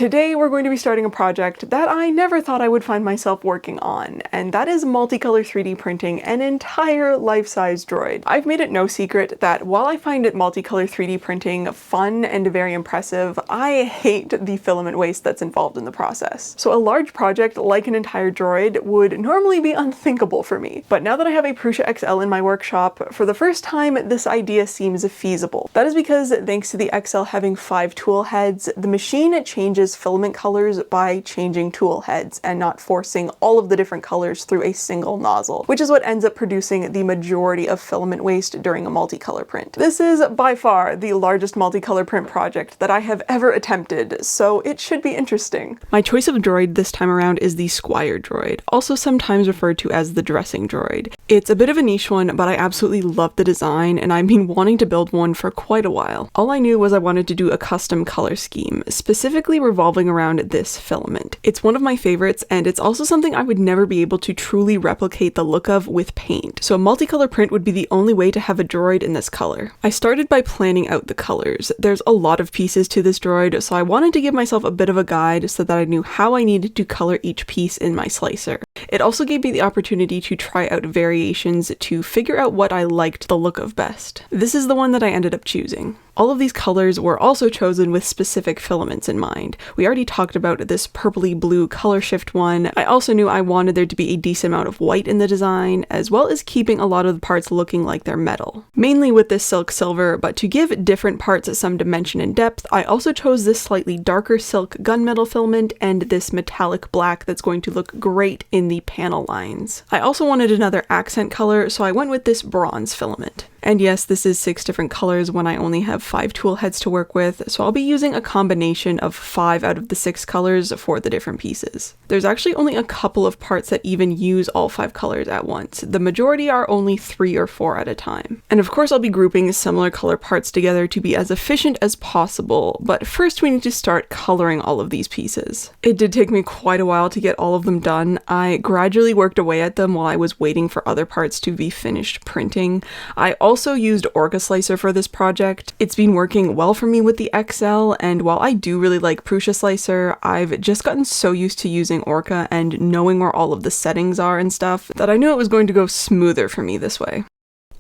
Today we're going to be starting a project that I never thought I would find myself working on, and that is multicolor 3D printing an entire life-size droid. I've made it no secret that while I find multicolor 3D printing fun and very impressive, I hate the filament waste that's involved in the process. So a large project like an entire droid would normally be unthinkable for me, but now that I have a Prusa XL in my workshop, for the first time this idea seems feasible. That is because thanks to the XL having 5 tool heads, the machine changes filament colors by changing tool heads and not forcing all of the different colors through a single nozzle, which is what ends up producing the majority of filament waste during a multicolor print. This is by far the largest multicolor print project that I have ever attempted, so it should be interesting. My choice of droid this time around is the Squire droid, also sometimes referred to as the dressing droid. It's a bit of a niche one, but I absolutely love the design and I've been wanting to build one for quite a while. All I knew was I wanted to do a custom color scheme, specifically revolving around this filament. It's one of my favorites, and it's also something I would never be able to truly replicate the look of with paint, so a multicolor print would be the only way to have a droid in this color. I started by planning out the colors. There's a lot of pieces to this droid, so I wanted to give myself a bit of a guide so that I knew how I needed to color each piece in my slicer. It also gave me the opportunity to try out variations to figure out what I liked the look of best. This is the one that I ended up choosing. All of these colors were also chosen with specific filaments in mind. We already talked about this purpley blue color shift one. I also knew I wanted there to be a decent amount of white in the design, as well as keeping a lot of the parts looking like they're metal. Mainly with this silk silver, but to give different parts some dimension and depth, I also chose this slightly darker silk gunmetal filament and this metallic black that's going to look great in the panel lines. I also wanted another accent color, so I went with this bronze filament. And yes, this is 6 different colors when I only have 5 tool heads to work with, so I'll be using a combination of 5 out of the 6 colors for the different pieces. There's actually only a couple of parts that even use all 5 colors at once. The majority are only 3 or 4 at a time. And of course I'll be grouping similar color parts together to be as efficient as possible, but first we need to start coloring all of these pieces. It did take me quite a while to get all of them done. I gradually worked away at them while I was waiting for other parts to be finished printing. I also used Orca Slicer for this project. It's been working well for me with the XL, and while I do really like Prusa Slicer, I've just gotten so used to using Orca and knowing where all of the settings are and stuff that I knew it was going to go smoother for me this way.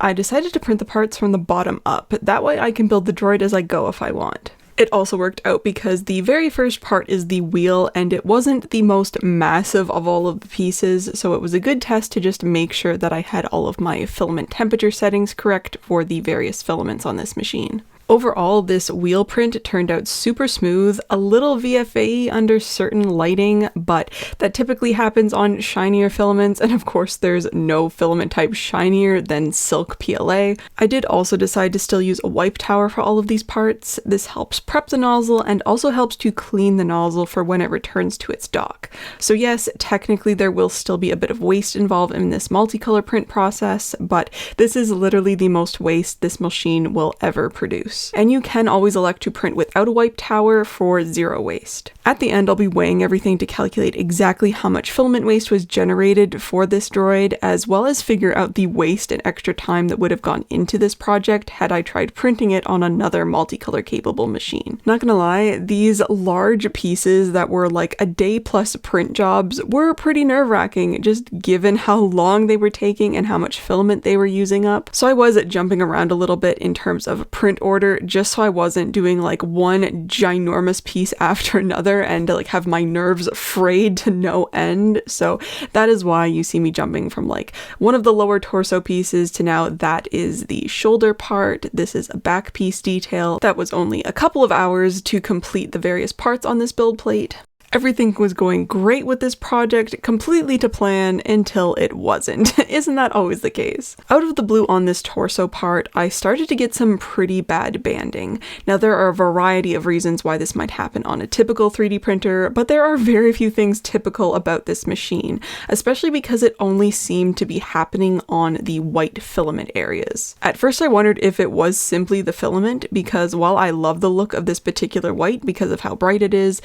I decided to print the parts from the bottom up, that way I can build the droid as I go if I want. It also worked out because the very first part is the wheel, and it wasn't the most massive of all of the pieces, so it was a good test to just make sure that I had all of my filament temperature settings correct for the various filaments on this machine. Overall, this wheel print turned out super smooth, a little VFA under certain lighting, but that typically happens on shinier filaments, and of course there's no filament type shinier than silk PLA. I did also decide to still use a wipe tower for all of these parts. This helps prep the nozzle and also helps to clean the nozzle for when it returns to its dock. So yes, technically there will still be a bit of waste involved in this multicolor print process, but this is literally the most waste this machine will ever produce. And you can always elect to print without a wipe tower for 0 waste. At the end, I'll be weighing everything to calculate exactly how much filament waste was generated for this droid, as well as figure out the waste and extra time that would have gone into this project had I tried printing it on another multicolor capable machine. Not gonna lie, these large pieces that were like a day plus print jobs were pretty nerve-wracking, just given how long they were taking and how much filament they were using up. So I was jumping around a little bit in terms of print order, just so I wasn't doing like one ginormous piece after another and like have my nerves frayed to no end. So that is why you see me jumping from like one of the lower torso pieces to now that is the shoulder part. This is a back piece detail. That was only a couple of hours to complete the various parts on this build plate. Everything was going great with this project, completely to plan, until it wasn't. Isn't that always the case? Out of the blue on this torso part, I started to get some pretty bad banding. Now there are a variety of reasons why this might happen on a typical 3D printer, but there are very few things typical about this machine, especially because it only seemed to be happening on the white filament areas. At first I wondered if it was simply the filament, because while I love the look of this particular white because of how bright it is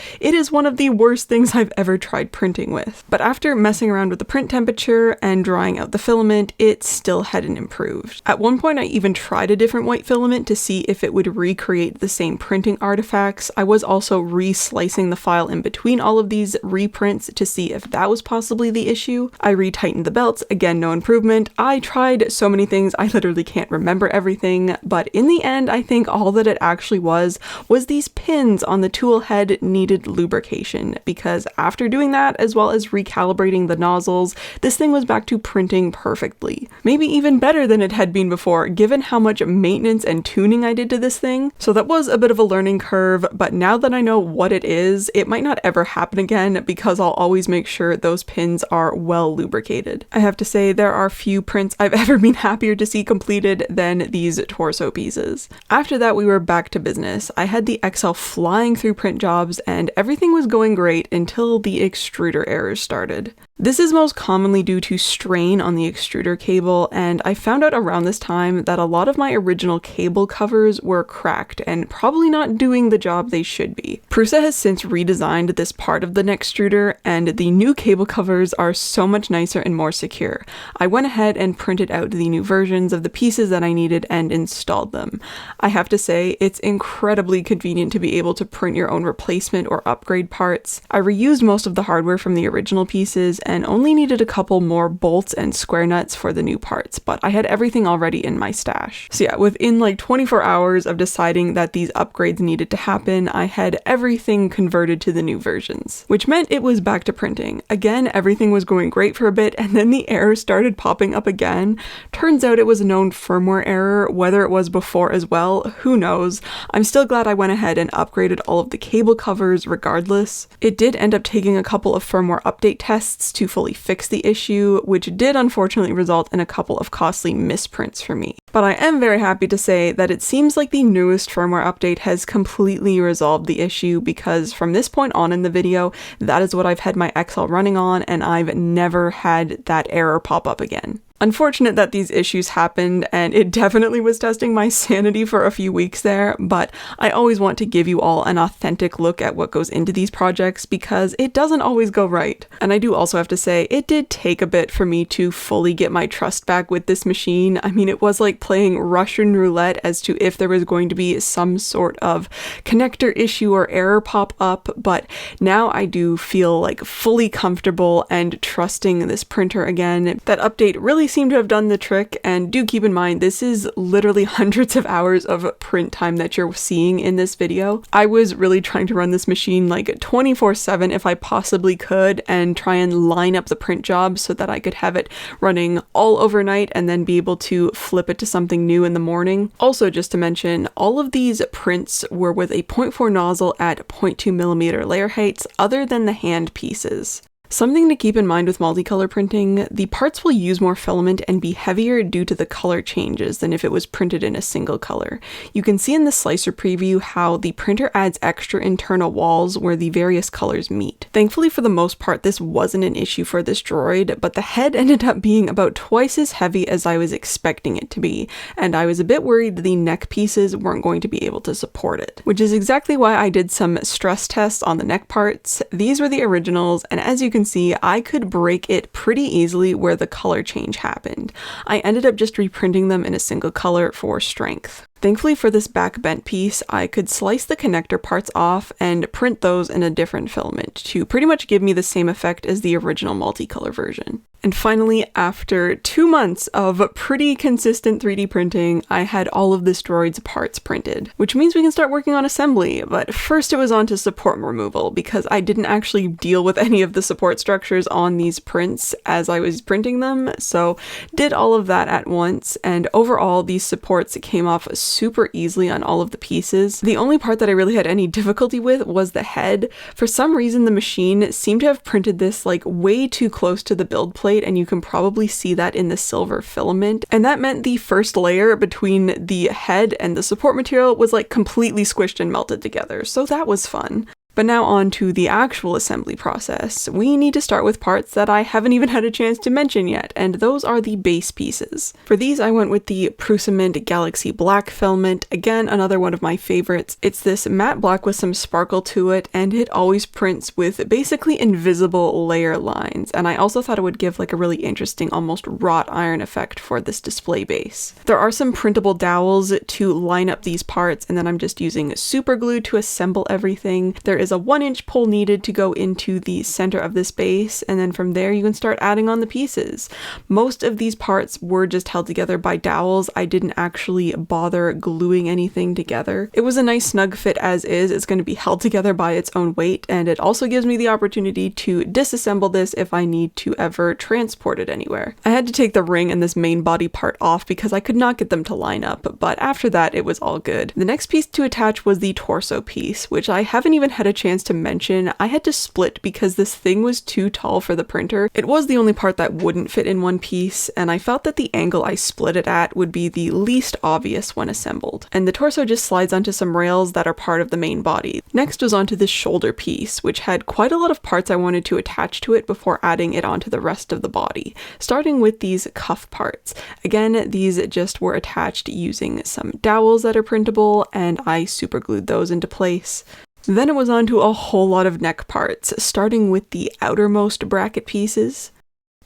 one of the worst things I've ever tried printing with. But after messing around with the print temperature and drying out the filament, it still hadn't improved. At one point I even tried a different white filament to see if it would recreate the same printing artifacts. I was also re-slicing the file in between all of these reprints to see if that was possibly the issue. I retightened the belts, again no improvement. I tried so many things I literally can't remember everything, but in the end I think all that it actually was these pins on the tool head needed lubrication, because after doing that as well as recalibrating the nozzles, this thing was back to printing perfectly. Maybe even better than it had been before, given how much maintenance and tuning I did to this thing. So that was a bit of a learning curve, but now that I know what it is, it might not ever happen again because I'll always make sure those pins are well lubricated. I have to say there are few prints I've ever been happier to see completed than these torso pieces. After that we were back to business. I had the Excel flying through print jobs and everything was going great until the extruder errors started. This is most commonly due to strain on the extruder cable, and I found out around this time that a lot of my original cable covers were cracked and probably not doing the job they should be. Prusa has since redesigned this part of the neck extruder, and the new cable covers are so much nicer and more secure. I went ahead and printed out the new versions of the pieces that I needed and installed them. I have to say, it's incredibly convenient to be able to print your own replacement or upgrade parts. I reused most of the hardware from the original pieces and only needed a couple more bolts and square nuts for the new parts, but I had everything already in my stash. So yeah, within like 24 hours of deciding that these upgrades needed to happen, I had everything converted to the new versions, which meant it was back to printing. Again, everything was going great for a bit, and then the error started popping up again. Turns out it was a known firmware error. Whether it was before as well, who knows. I'm still glad I went ahead and upgraded all of the cable covers regardless. It did end up taking a couple of firmware update tests to fully fix the issue, which did unfortunately result in a couple of costly misprints for me. But I am very happy to say that it seems like the newest firmware update has completely resolved the issue, because from this point on in the video, that is what I've had my Excel running on, and I've never had that error pop up again. Unfortunate that these issues happened, and it definitely was testing my sanity for a few weeks there, but I always want to give you all an authentic look at what goes into these projects because it doesn't always go right. And I do also have to say, it did take a bit for me to fully get my trust back with this machine. I mean, it was like playing Russian roulette as to if there was going to be some sort of connector issue or error pop up, but now I do feel like fully comfortable and trusting this printer again. That update really seem to have done the trick, and do keep in mind this is literally hundreds of hours of print time that you're seeing in this video. I was really trying to run this machine like 24/7 if I possibly could, and try and line up the print jobs so that I could have it running all overnight and then be able to flip it to something new in the morning. Also, just to mention, all of these prints were with a 0.4 nozzle at 0.2mm layer heights other than the hand pieces. Something to keep in mind with multicolor printing, the parts will use more filament and be heavier due to the color changes than if it was printed in a single color. You can see in the slicer preview how the printer adds extra internal walls where the various colors meet. Thankfully, for the most part, this wasn't an issue for this droid, but the head ended up being about twice as heavy as I was expecting it to be, and I was a bit worried the neck pieces weren't going to be able to support it, which is exactly why I did some stress tests on the neck parts. These were the originals, and as you can see, I could break it pretty easily where the color change happened. I ended up just reprinting them in a single color for strength. Thankfully for this back bent piece, I could slice the connector parts off and print those in a different filament to pretty much give me the same effect as the original multicolor version. And finally, after 2 months of pretty consistent 3D printing, I had all of this droid's parts printed, which means we can start working on assembly. But first it was on to support removal, because I didn't actually deal with any of the support structures on these prints as I was printing them, so did all of that at once, and overall these supports came off super easily on all of the pieces. The only part that I really had any difficulty with was the head. For some reason the machine seemed to have printed this like way too close to the build plate, and you can probably see that in the silver filament, and that meant the first layer between the head and the support material was like completely squished and melted together, so that was fun. But now on to the actual assembly process. We need to start with parts that I haven't even had a chance to mention yet, and those are the base pieces. For these I went with the Filament Galaxy Black filament, again another one of my favorites. It's this matte black with some sparkle to it, and it always prints with basically invisible layer lines, and I also thought it would give like a really interesting almost wrought iron effect for this display base. There are some printable dowels to line up these parts, and then I'm just using super glue to assemble everything. There is a 1-inch pole needed to go into the center of this base, and then from there you can start adding on the pieces. Most of these parts were just held together by dowels. I didn't actually bother gluing anything together. It was a nice snug fit as is. It's going to be held together by its own weight, and it also gives me the opportunity to disassemble this if I need to ever transport it anywhere. I had to take the ring and this main body part off because I could not get them to line up, but after that it was all good. The next piece to attach was the torso piece, which I haven't even had a chance to mention. I had to split because this thing was too tall for the printer. It was the only part that wouldn't fit in one piece, and I felt that the angle I split it at would be the least obvious when assembled. And the torso just slides onto some rails that are part of the main body. Next was onto this shoulder piece, which had quite a lot of parts I wanted to attach to it before adding it onto the rest of the body, starting with these cuff parts. Again, these just were attached using some dowels that are printable, and I super glued those into place. Then it was on to a whole lot of neck parts, starting with the outermost bracket pieces.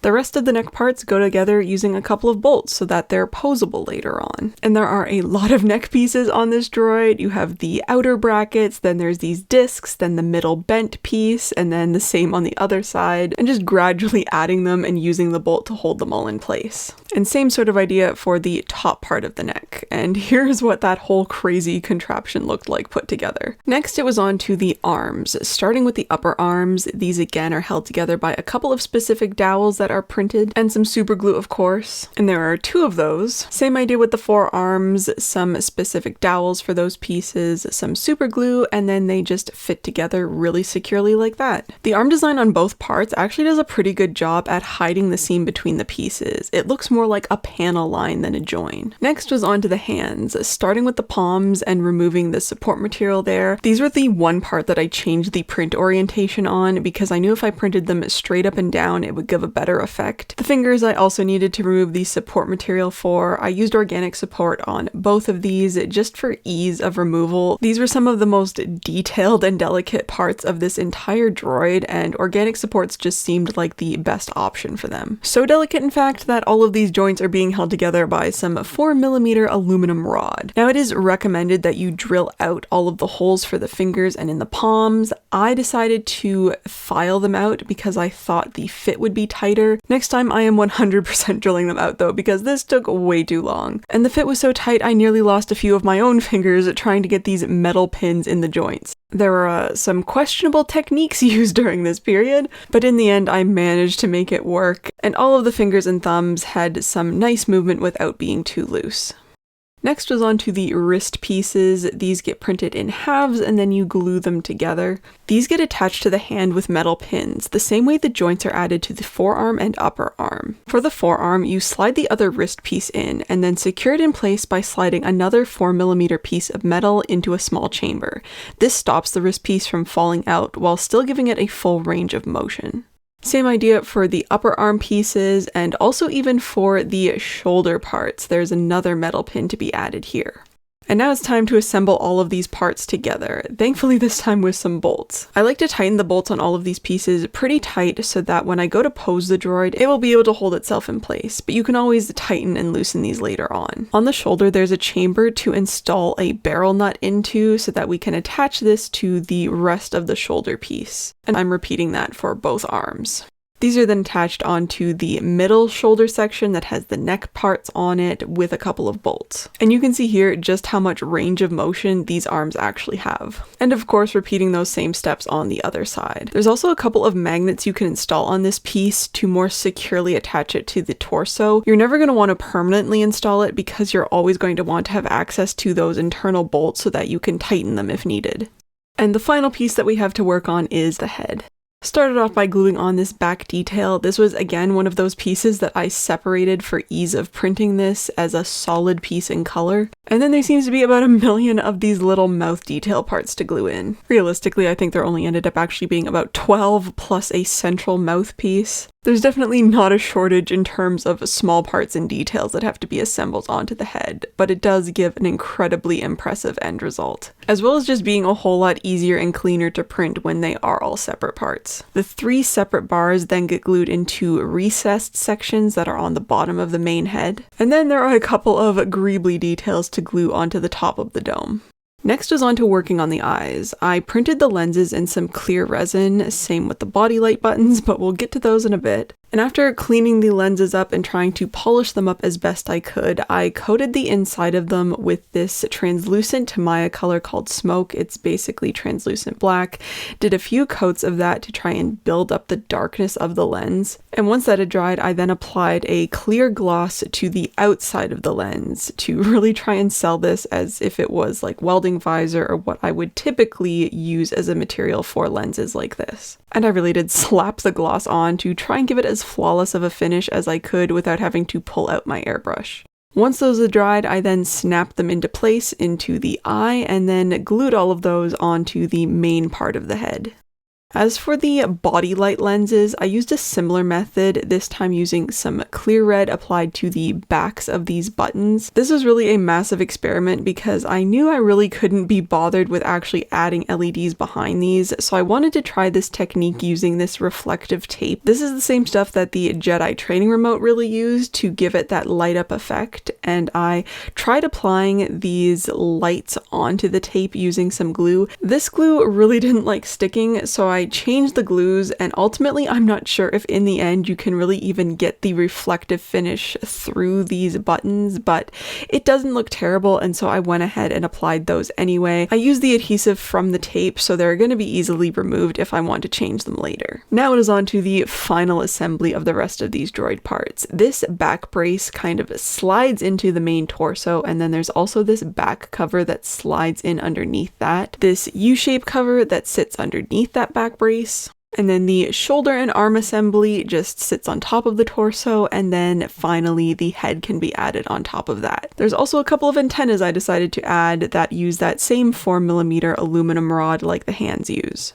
The rest of the neck parts go together using a couple of bolts so that they're posable later on. And there are a lot of neck pieces on this droid. You have the outer brackets, then there's these discs, then the middle bent piece, and then the same on the other side, and just gradually adding them and using the bolt to hold them all in place. And same sort of idea for the top part of the neck. And here's what that whole crazy contraption looked like put together. Next, it was on to the arms. Starting with the upper arms, these again are held together by a couple of specific dowels that are printed, and some super glue, of course. And there are 2 of those. Same idea with the forearms, some specific dowels for those pieces, some super glue, and then they just fit together really securely like that. The arm design on both parts actually does a pretty good job at hiding the seam between the pieces. It looks more like a panel line than a join. Next was onto the hands, starting with the palms and removing the support material there. These were the one part that I changed the print orientation on because I knew if I printed them straight up and down, it would give a better effect. The fingers I also needed to remove the support material for. I used organic support on both of these just for ease of removal. These were some of the most detailed and delicate parts of this entire droid, and organic supports just seemed like the best option for them. So delicate, in fact, that all of these joints are being held together by some 4mm aluminum rod. Now, it is recommended that you drill out all of the holes for the fingers and in the palms. I decided to file them out because I thought the fit would be tighter. Next time I am 100% drilling them out though, because this took way too long. And the fit was so tight I nearly lost a few of my own fingers trying to get these metal pins in the joints. There were some questionable techniques used during this period, but in the end I managed to make it work, and all of the fingers and thumbs had some nice movement without being too loose. Next was onto the wrist pieces. These get printed in halves and then you glue them together. These get attached to the hand with metal pins, the same way the joints are added to the forearm and upper arm. For the forearm, you slide the other wrist piece in and then secure it in place by sliding another 4mm piece of metal into a small chamber. This stops the wrist piece from falling out while still giving it a full range of motion. Same idea for the upper arm pieces, and also even for the shoulder parts, there's another metal pin to be added here. And now it's time to assemble all of these parts together, thankfully this time with some bolts. I like to tighten the bolts on all of these pieces pretty tight so that when I go to pose the droid, it will be able to hold itself in place, but you can always tighten and loosen these later on. On the shoulder, there's a chamber to install a barrel nut into so that we can attach this to the rest of the shoulder piece. And I'm repeating that for both arms. These are then attached onto the middle shoulder section that has the neck parts on it with a couple of bolts. And you can see here just how much range of motion these arms actually have. And of course, repeating those same steps on the other side. There's also a couple of magnets you can install on this piece to more securely attach it to the torso. You're never going to want to permanently install it because you're always going to want to have access to those internal bolts so that you can tighten them if needed. And the final piece that we have to work on is the head. Started off by gluing on this back detail. This was again one of those pieces that I separated for ease of printing this as a solid piece in color. And then there seems to be about 1,000,000 of these little mouth detail parts to glue in. Realistically, I think there only ended up actually being about 12 plus a central mouthpiece. There's definitely not a shortage in terms of small parts and details that have to be assembled onto the head, but it does give an incredibly impressive end result, as well as just being a whole lot easier and cleaner to print when they are all separate parts. The 3 separate bars then get glued into recessed sections that are on the bottom of the main head, and then there are a couple of greebly details to glue onto the top of the dome. Next is on to working on the eyes. I printed the lenses in some clear resin, same with the body light buttons, but we'll get to those in a bit. And after cleaning the lenses up and trying to polish them up as best I could, I coated the inside of them with this translucent Maya color called Smoke. It's basically translucent black. Did a few coats of that to try and build up the darkness of the lens. And once that had dried, I then applied a clear gloss to the outside of the lens to really try and sell this as if it was like welding visor or what I would typically use as a material for lenses like this. And I really did slap the gloss on to try and give it as flawless of a finish as I could without having to pull out my airbrush. Once those had dried, I then snapped them into place into the eye and then glued all of those onto the main part of the head. As for the body light lenses, I used a similar method, this time using some clear red applied to the backs of these buttons. This was really a massive experiment because I knew I really couldn't be bothered with actually adding LEDs behind these, so I wanted to try this technique using this reflective tape. This is the same stuff that the Jedi training remote really used to give it that light up effect, and I tried applying these lights onto the tape using some glue. This glue really didn't like sticking, so I changed the glues, and ultimately I'm not sure if in the end you can really even get the reflective finish through these buttons, but it doesn't look terrible, and so I went ahead and applied those anyway. I used the adhesive from the tape, so they're going to be easily removed if I want to change them later. Now it is on to the final assembly of the rest of these droid parts. This back brace kind of slides into the main torso, and then there's also this back cover that slides in underneath that. This U-shape cover that sits underneath that back brace. And then the shoulder and arm assembly just sits on top of the torso, and then finally the head can be added on top of that. There's also a couple of antennas I decided to add that use that same 4mm aluminum rod like the hands use.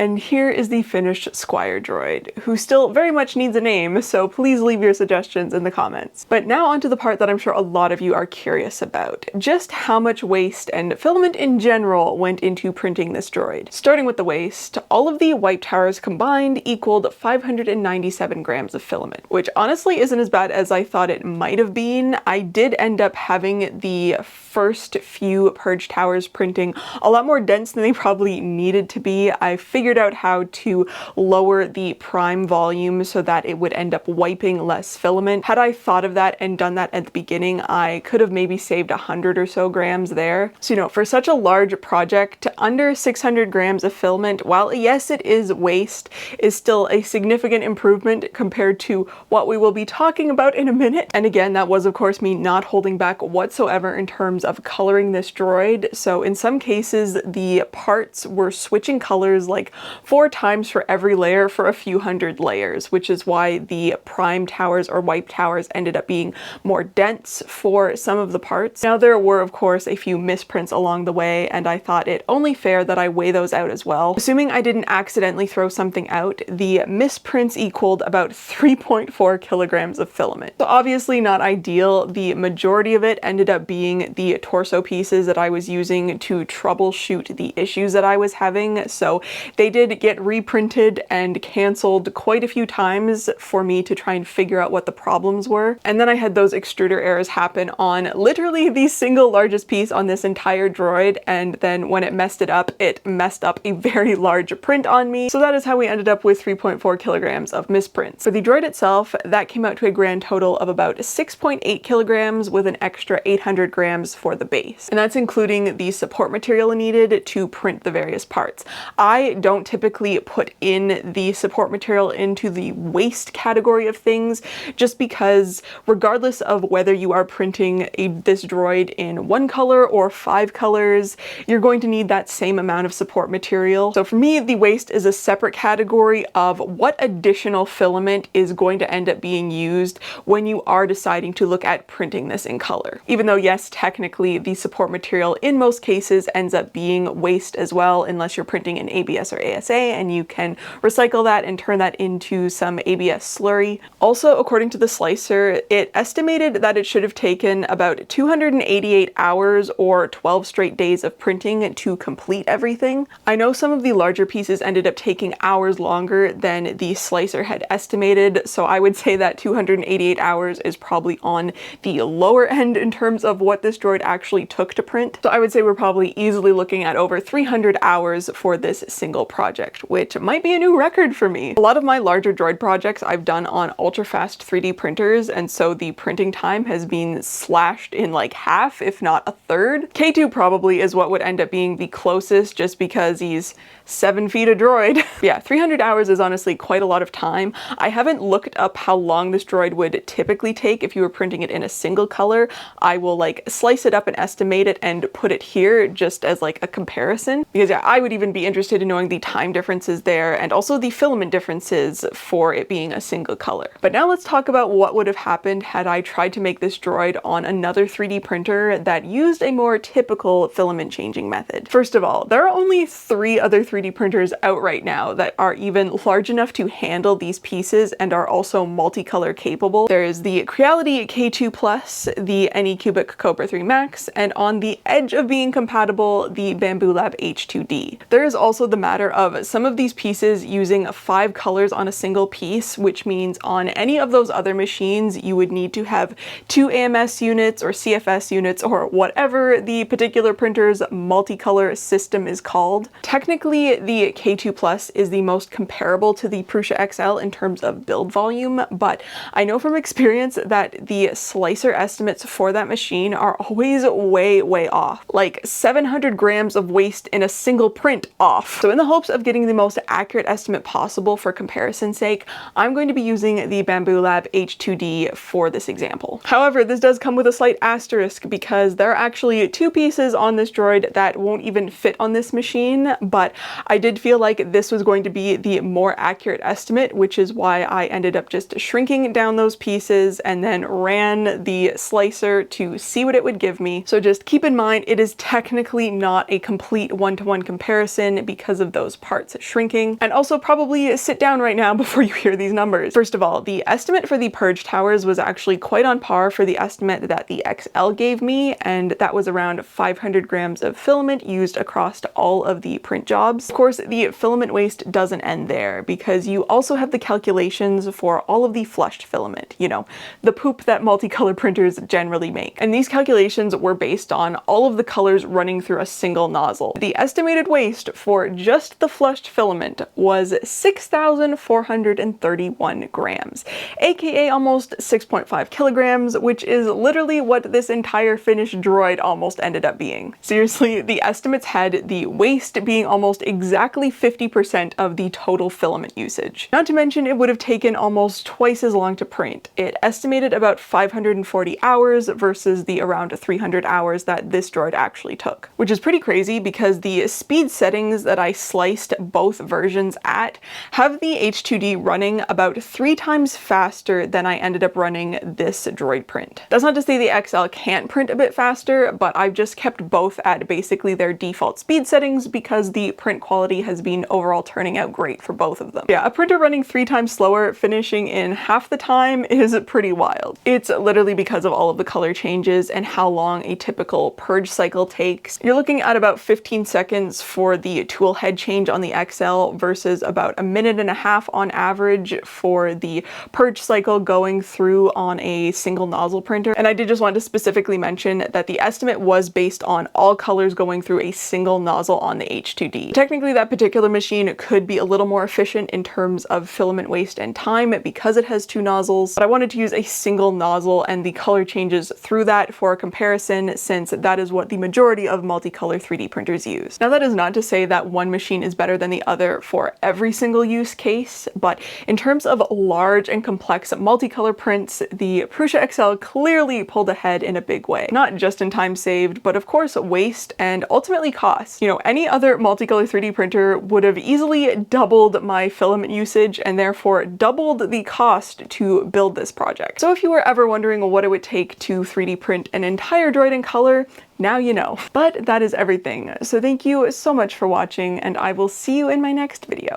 And here is the finished Squire droid, who still very much needs a name, so please leave your suggestions in the comments. But now onto the part that I'm sure a lot of you are curious about. Just how much waste and filament in general went into printing this droid. Starting with the waste, all of the wipe towers combined equaled 597 grams of filament, which honestly isn't as bad as I thought it might have been. I did end up having the first few purge towers printing a lot more dense than they probably needed to be. I figured out how to lower the prime volume so that it would end up wiping less filament. Had I thought of that and done that at the beginning, I could have maybe saved 100 or so grams there. So, you know, for such a large project, under 600 grams of filament, while yes, it is waste, is still a significant improvement compared to what we will be talking about in a minute. And again, that was of course me not holding back whatsoever in terms of coloring this droid. So in some cases, the parts were switching colors like 4 times for every layer for a few hundred layers, which is why the prime towers or wipe towers ended up being more dense for some of the parts. Now there were of course a few misprints along the way, and I thought it only fair that I weigh those out as well. Assuming I didn't accidentally throw something out, the misprints equaled about 3.4 kilograms of filament. So obviously not ideal. The majority of it ended up being the torso pieces that I was using to troubleshoot the issues that I was having, so they They did get reprinted and canceled quite a few times for me to try and figure out what the problems were. And then I had those extruder errors happen on literally the single largest piece on this entire Droid, and then when it messed up a very large print on me. So that is how we ended up with 3.4 kilograms of misprints. For the Droid itself, that came out to a grand total of about 6.8 kilograms with an extra 800 grams for the base. And that's including the support material needed to print the various parts. I don't typically put in the support material into the waste category of things, just because regardless of whether you are printing this Droid in 1 color or 5 colors, you're going to need that same amount of support material. So for me, the waste is a separate category of what additional filament is going to end up being used when you are deciding to look at printing this in color. Even though yes, technically the support material in most cases ends up being waste as well, unless you're printing in ABS or ASA and you can recycle that and turn that into some ABS slurry. Also, according to the slicer, it estimated that it should have taken about 288 hours or 12 straight days of printing to complete everything. I know some of the larger pieces ended up taking hours longer than the slicer had estimated, so I would say that 288 hours is probably on the lower end in terms of what this Droid actually took to print. So I would say we're probably easily looking at over 300 hours for this single project, which might be a new record for me. A lot of my larger Droid projects I've done on ultra fast 3D printers, and so the printing time has been slashed in like half, if not a third. K2 probably is what would end up being the closest, just because he's 7 feet a droid. Yeah, 300 hours is honestly quite a lot of time. I haven't looked up how long this Droid would typically take if you were printing it in a single color. I will like slice it up and estimate it and put it here just as like a comparison, because yeah, I would even be interested in knowing the time differences there and also the filament differences for it being a single color. But now let's talk about what would have happened had I tried to make this Droid on another 3D printer that used a more typical filament changing method. First of all, there are only 3 other 3D printers out right now that are even large enough to handle these pieces and are also multicolor capable. There is the Creality K2 Plus, the Anycubic Cobra 3 Max, and on the edge of being compatible, the Bambu Lab H2D. There is also the matter of some of these pieces using 5 colors on a single piece, which means on any of those other machines, you would need to have 2 AMS units or CFS units or whatever the particular printer's multicolor system is called. Technically, the K2 Plus is the most comparable to the Prusa XL in terms of build volume, but I know from experience that the slicer estimates for that machine are always way off. Like 700 grams of waste in a single print off. So in the hopes of getting the most accurate estimate possible for comparison's sake, I'm going to be using the Bambu Lab H2D for this example. However, this does come with a slight asterisk because there are actually 2 pieces on this Droid that won't even fit on this machine, but I did feel like this was going to be the more accurate estimate, which is why I ended up just shrinking down those pieces and then ran the slicer to see what it would give me. So just keep in mind, it is technically not a complete one-to-one comparison because of those parts shrinking. And also probably sit down right now before you hear these numbers. First of all, the estimate for the purge towers was actually quite on par for the estimate that the XL gave me, and that was around 500 grams of filament used across all of the print jobs. Of course, the filament waste doesn't end there because you also have the calculations for all of the flushed filament, you know, the poop that multicolor printers generally make. And these calculations were based on all of the colors running through a single nozzle. The estimated waste for just the flushed filament was 6,431 grams, aka almost 6.5 kilograms, which is literally what this entire finished Droid almost ended up being. Seriously, the estimates had the waste being almost exactly 50% of the total filament usage. Not to mention, it would have taken almost twice as long to print. It estimated about 540 hours versus the around 300 hours that this Droid actually took, which is pretty crazy because the speed settings that I sliced both versions at have the H2D running about 3 times faster than I ended up running this Droid print. That's not to say the XL can't print a bit faster, but I've just kept both at basically their default speed settings because the print quality has been overall turning out great for both of them. Yeah, a printer running 3 times slower, finishing in half the time is pretty wild. It's literally because of all of the color changes and how long a typical purge cycle takes. You're looking at about 15 seconds for the tool head change change on the XL versus about a minute and a half on average for the purge cycle going through on a single nozzle printer. And I did just want to specifically mention that the estimate was based on all colors going through a single nozzle on the H2D. Technically, that particular machine could be a little more efficient in terms of filament waste and time because it has two nozzles, but I wanted to use a single nozzle and the color changes through that for a comparison, since that is what the majority of multicolor 3D printers use. Now, that is not to say that one machine is better than the other for every single use case, but in terms of large and complex multicolor prints, the Prusa XL clearly pulled ahead in a big way. Not just in time saved, but of course waste and ultimately cost. You know, any other multicolor 3D printer would have easily doubled my filament usage and therefore doubled the cost to build this project. So if you were ever wondering what it would take to 3D print an entire droid in color, now you know. But that is everything. So thank you so much for watching, and I will see you in my next video.